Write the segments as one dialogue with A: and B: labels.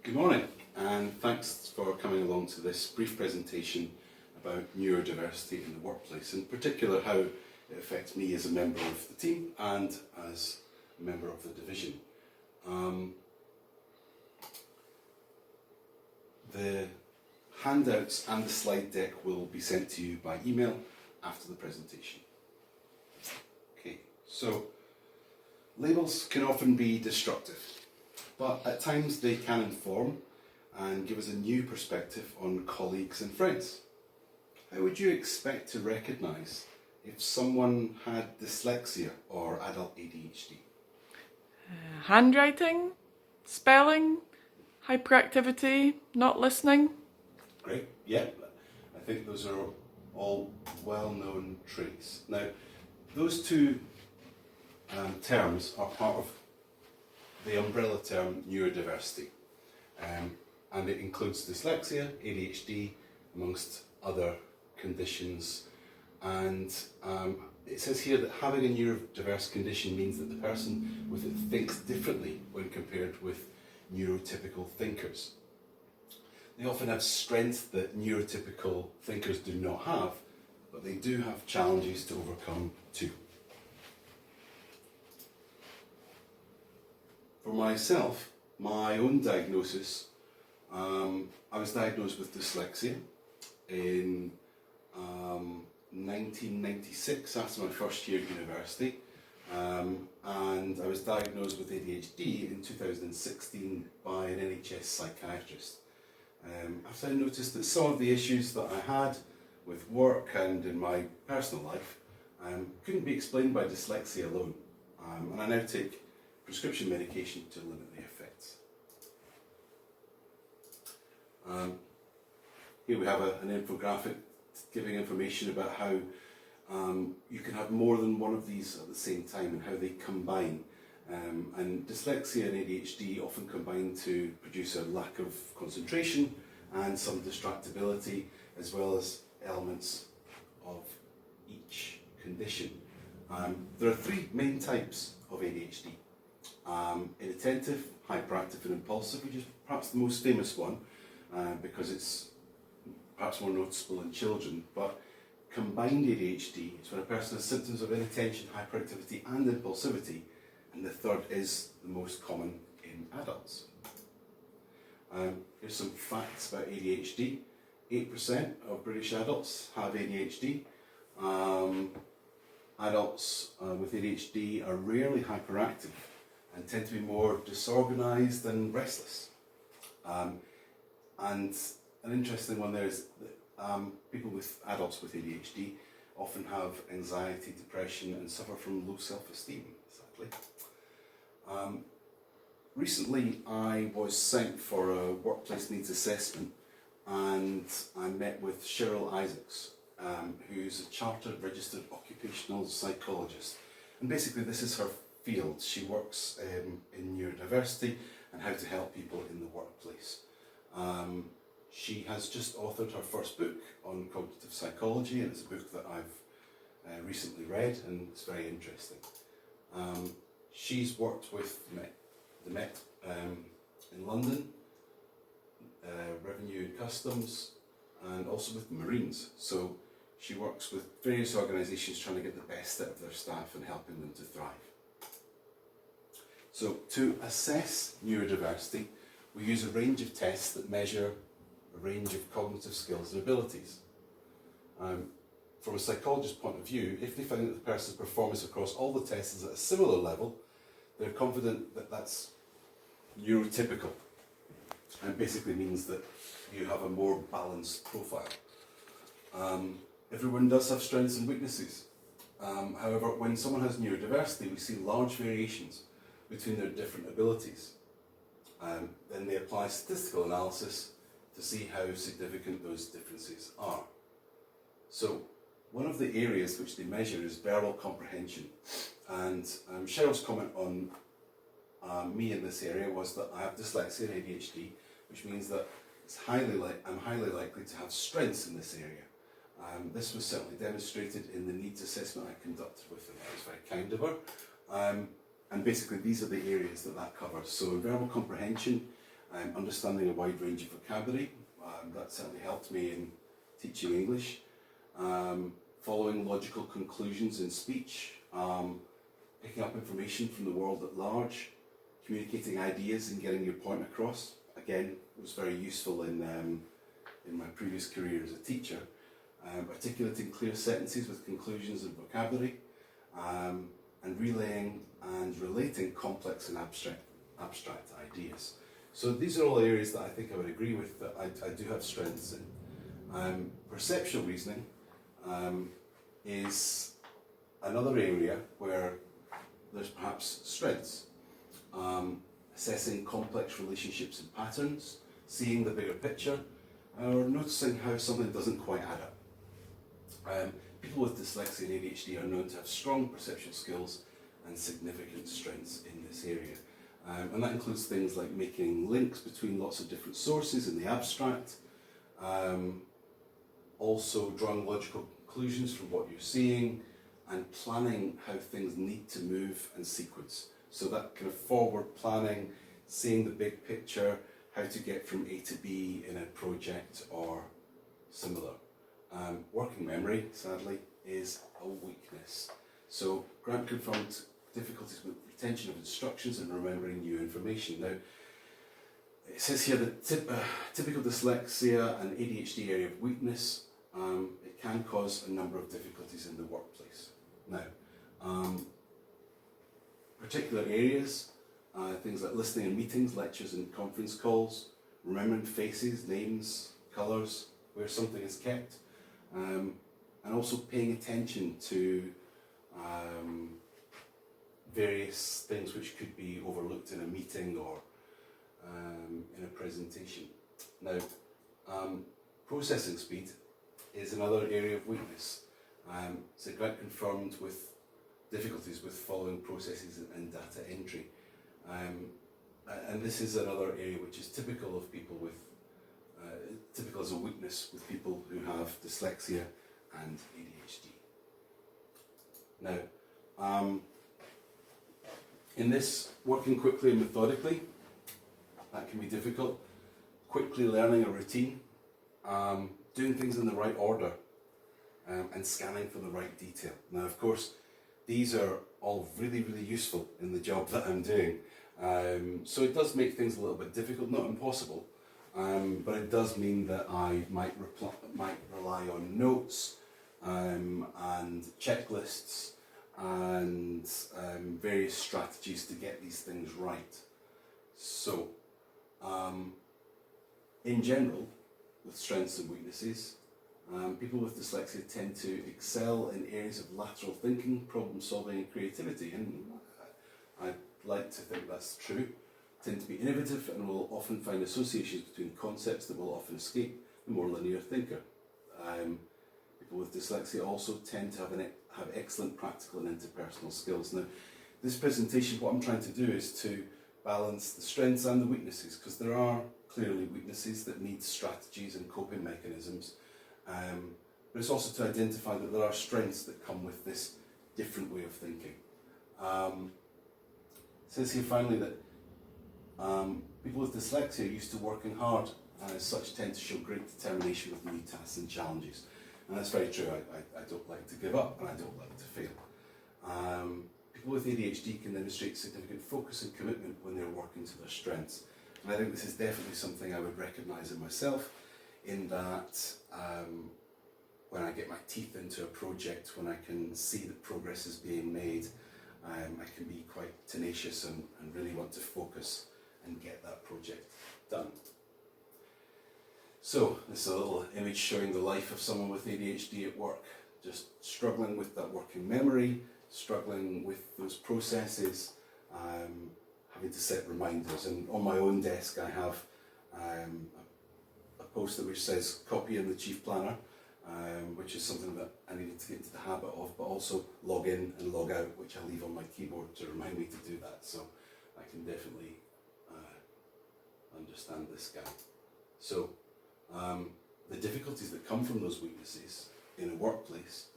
A: Good morning, and thanks for coming along to this brief presentation about neurodiversity in the workplace, in particular how it affects me as a member of the team and as a member of the division. The handouts and the slide deck will be sent to you by email after the presentation. Okay, so labels can often be destructive, but at times they can inform and give us a new perspective on colleagues and friends. How would you expect to recognise if someone had dyslexia or adult ADHD?
B: Handwriting, spelling, hyperactivity, not listening.
A: Great, yeah, I think those are all well-known traits. Now, those two terms are part of the umbrella term neurodiversity, and it includes dyslexia, ADHD, amongst other conditions. And it says here that having a neurodiverse condition means that the person with it thinks differently when compared with neurotypical thinkers. They often have strengths that neurotypical thinkers do not have, but they do have challenges to overcome too. For myself, my own diagnosis, I was diagnosed with dyslexia in 1996 after my first year at university, and I was diagnosed with ADHD in 2016 by an NHS psychiatrist. After I noticed that some of the issues that I had with work and in my personal life couldn't be explained by dyslexia alone, and I now take prescription medication to limit the effects. Here we have an infographic giving information about how you can have more than one of these at the same time and how they combine. And dyslexia and ADHD often combine to produce a lack of concentration and some distractibility, as well as elements of each condition. There are three main types of ADHD. Inattentive, hyperactive and impulsive, which is perhaps the most famous one because it's perhaps more noticeable in children, but combined ADHD is when a person has symptoms of inattention, hyperactivity and impulsivity, and the third is the most common in adults. Here's some facts about ADHD. 8% of British adults have ADHD. Adults with ADHD are rarely hyperactive and tend to be more disorganised and restless. And an interesting one there is that people with adults with ADHD often have anxiety, depression and suffer from low self-esteem, sadly. Recently I was sent for a workplace needs assessment, and I met with Svql Isaacs, who's a chartered registered occupational psychologist, and basically this is her field. She works in neurodiversity and how to help people in the workplace. She has just authored her first book on cognitive psychology, and it's a book that I've recently read, and it's very interesting. She's worked with the Met in London, Revenue and Customs, and also with the Marines. So she works with various organisations trying to get the best out of their staff and helping them to thrive. So to assess neurodiversity, we use a range of tests that measure a range of cognitive skills and abilities. From a psychologist's point of view, if they find that the person's performance across all the tests is at a similar level, they're confident that that's neurotypical, and basically means that you have a more balanced profile. Everyone does have strengths and weaknesses. However, when someone has neurodiversity, we see large variations between their different abilities. Then they apply statistical analysis to see how significant those differences are. So one of the areas which they measure is verbal comprehension, and Cheryl's comment on me in this area was that I have dyslexia and ADHD, which means that I'm highly likely to have strengths in this area. This was certainly demonstrated in the needs assessment I conducted with them. I was very kind of her. And basically these are the areas that covers. So in verbal comprehension, understanding a wide range of vocabulary. That certainly helped me in teaching English. Following logical conclusions in speech, picking up information from the world at large, communicating ideas and getting your point across. Again, it was very useful in my previous career as a teacher. Articulating clear sentences with conclusions and vocabulary, and relaying and relating complex and abstract ideas. So these are all areas that I think I would agree with that I do have strengths in. Perceptual reasoning is another area where there's perhaps strengths. Assessing complex relationships and patterns, seeing the bigger picture, or noticing how something doesn't quite add up. People with dyslexia and ADHD are known to have strong perceptual skills and significant strengths in this area. And that includes things like making links between lots of different sources in the abstract, also drawing logical conclusions from what you're seeing, and planning how things need to move and sequence. So that kind of forward planning, seeing the big picture, how to get from A to B in a project or similar. Working memory, sadly, is a weakness. So Grant confirmed difficulties with retention of instructions and remembering new information. Now, it says here that typical dyslexia and ADHD area of weakness, it can cause a number of difficulties in the workplace. Now, particular areas, things like listening in meetings, lectures and conference calls, remembering faces, names, colours, where something is kept, and also paying attention to various things which could be overlooked in a meeting or in a presentation. Now, processing speed is another area of weakness. So Grant confirmed with difficulties with following processes and data entry. And this is another area which is typical of people with, typical as a weakness with people who have dyslexia and ADHD. Now, in this, working quickly and methodically, that can be difficult. Quickly learning a routine, doing things in the right order, and scanning for the right detail. Now, of course, these are all really, really useful in the job that I'm doing. So it does make things a little bit difficult, not impossible, but it does mean that I might rely on notes and checklists and various strategies to get these things right. So, in general, with strengths and weaknesses, people with dyslexia tend to excel in areas of lateral thinking, problem solving and creativity, and I'd like to think that's true. Tend to be innovative and will often find associations between concepts that will often escape the more linear thinker. People with dyslexia also tend to have excellent practical and interpersonal skills. Now, this presentation, what I'm trying to do is to balance the strengths and the weaknesses, because there are clearly weaknesses that need strategies and coping mechanisms. But it's also to identify that there are strengths that come with this different way of thinking. It says here finally that people with dyslexia are used to working hard and as such tend to show great determination with new tasks and challenges. And that's very true. I don't like to give up and I don't like to fail. People with ADHD can demonstrate significant focus and commitment when they're working to their strengths. And I think this is definitely something I would recognise in myself, in that when I get my teeth into a project, when I can see that progress is being made, I can be quite tenacious and really want to focus and get that project done. So, this is a little image showing the life of someone with ADHD at work, just struggling with that working memory, struggling with those processes, having to set reminders. And on my own desk I have a poster which says copy in the chief planner, which is something that I needed to get into the habit of, but also log in and log out, which I leave on my keyboard to remind me to do that. So I can definitely understand this guy. So the difficulties that come from those weaknesses in a workplace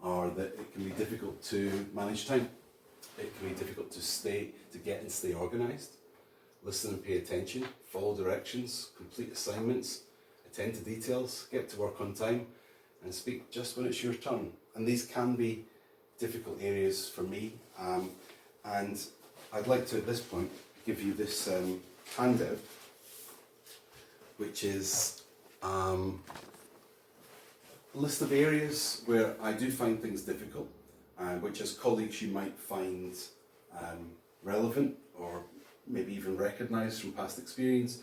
A: are that it can be difficult to manage time. It can be difficult to get and stay organised. listen and pay attention, follow directions, complete assignments, attend to details, get to work on time, and speak just when it's your turn. And these can be difficult areas for me, and I'd like to at this point give you this handout, which is a list of areas where I do find things difficult, which as colleagues you might find relevant or maybe even recognised from past experience,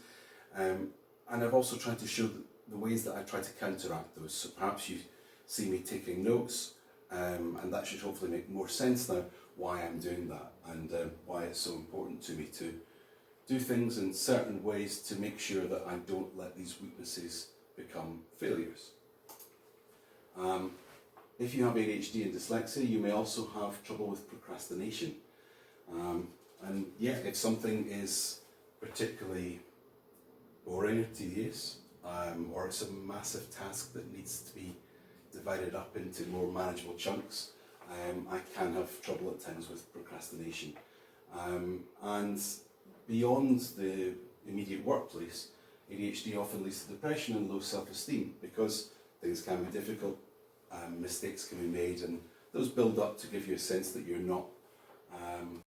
A: and I've also tried to show the ways that I try to counteract those. So perhaps you see me taking notes, and that should hopefully make more sense now why I'm doing that, and why it's so important to me to do things in certain ways to make sure that I don't let these weaknesses become failures. If you have ADHD and dyslexia, you may also have trouble with procrastination. And yeah, if something is particularly boring or tedious, or it's a massive task that needs to be divided up into more manageable chunks, I can have trouble at times with procrastination. And beyond the immediate workplace, ADHD often leads to depression and low self-esteem because things can be difficult, mistakes can be made, and those build up to give you a sense that you're not